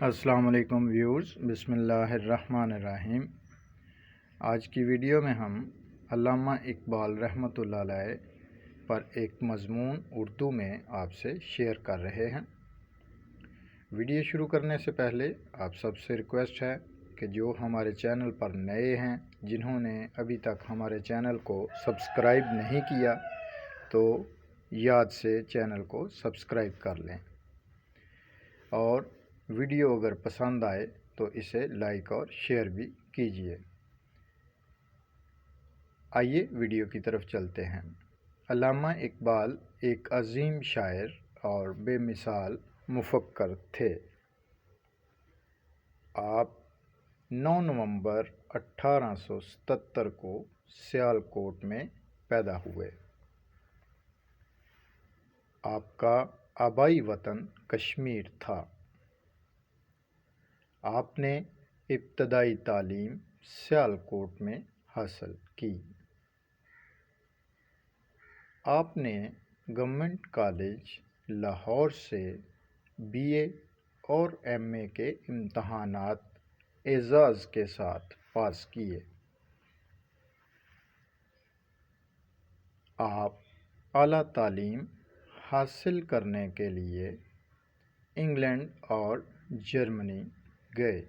السلام علیکم ویورز، بسم اللہ الرحمن الرحیم۔ آج کی ویڈیو میں ہم علامہ اقبال رحمۃ اللہ علیہ پر ایک مضمون اردو میں آپ سے شیئر کر رہے ہیں۔ ویڈیو شروع کرنے سے پہلے آپ سب سے ریکویسٹ ہے کہ جو ہمارے چینل پر نئے ہیں، جنہوں نے ابھی تک ہمارے چینل کو سبسکرائب نہیں کیا تو یاد سے چینل کو سبسکرائب کر لیں، اور ویڈیو اگر پسند آئے تو اسے لائک اور شیئر بھی کیجیے۔ آئیے ویڈیو کی طرف چلتے ہیں۔ علامہ اقبال ایک عظیم شاعر اور بے مثال مفکر تھے۔ آپ 9 نومبر 1877 کو سیالکوٹ میں پیدا ہوئے۔ آپ کا آبائی وطن کشمیر تھا۔ آپ نے ابتدائی تعلیم سیالکوٹ میں حاصل کی۔ آپ نے گورنمنٹ کالج لاہور سے BA اور MA کے امتحانات اعزاز کے ساتھ پاس کیے۔ آپ اعلیٰ تعلیم حاصل کرنے کے لیے انگلینڈ اور جرمنی گئے۔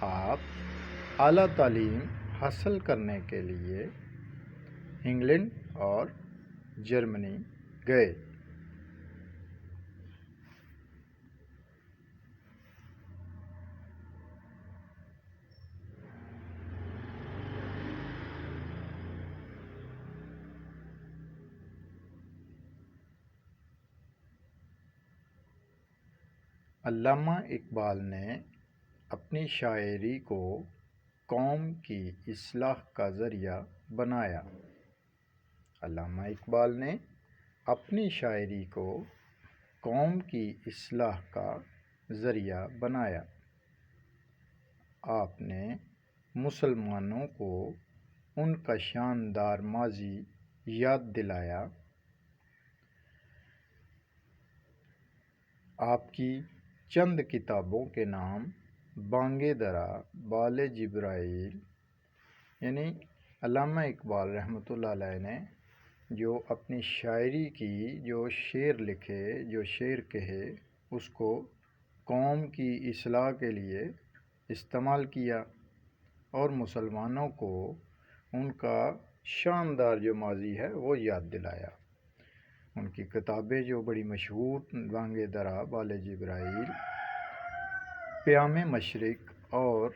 آپ اعلیٰ تعلیم حاصل کرنے کے لیے انگلینڈ اور جرمنی گئے۔ علامہ اقبال نے اپنی شاعری کو قوم کی اصلاح کا ذریعہ بنایا۔ علامہ اقبال نے اپنی شاعری کو قوم کی اصلاح کا ذریعہ بنایا۔ آپ نے مسلمانوں کو ان کا شاندار ماضی یاد دلایا۔ آپ کی چند کتابوں کے نام بانگ درا، بال جبرائیل، یعنی علامہ اقبال رحمۃ اللہ علیہ نے جو اپنی شاعری کی جو شعر لکھے، جو شعر کہے، اس کو قوم کی اصلاح کے لیے استعمال کیا اور مسلمانوں کو ان کا شاندار جو ماضی ہے وہ یاد دلایا۔ ان کی کتابیں جو بڑی مشہور بانگ درا، بال جبرائیل، پیام مشرق اور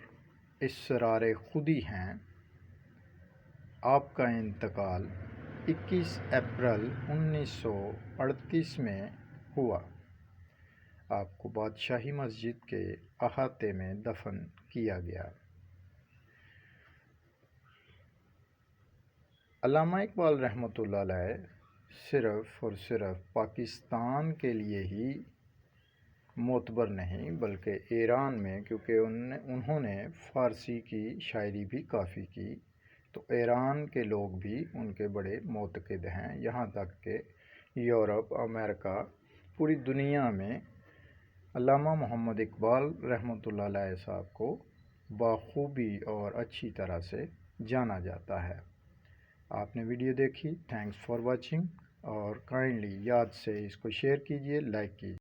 اسرار خودی ہیں۔ آپ کا انتقال 21 اپریل 1938 میں ہوا۔ آپ کو بادشاہی مسجد کے احاطے میں دفن کیا گیا۔ علامہ اقبال رحمۃ اللہ علیہ صرف اور صرف پاکستان کے لیے ہی معتبر نہیں، بلکہ ایران میں، کیونکہ انہوں نے فارسی کی شاعری بھی کافی کی، تو ایران کے لوگ بھی ان کے بڑے معتقد ہیں۔ یہاں تک کہ یورپ، امریکہ، پوری دنیا میں علامہ محمد اقبال رحمۃ اللہ علیہ صاحب کو بخوبی اور اچھی طرح سے جانا جاتا ہے۔ آپ نے ویڈیو دیکھی، تھینکس فار واچنگ، اور کائنڈلی یاد سے اس کو شیئر کیجیے، لائک کیجیے۔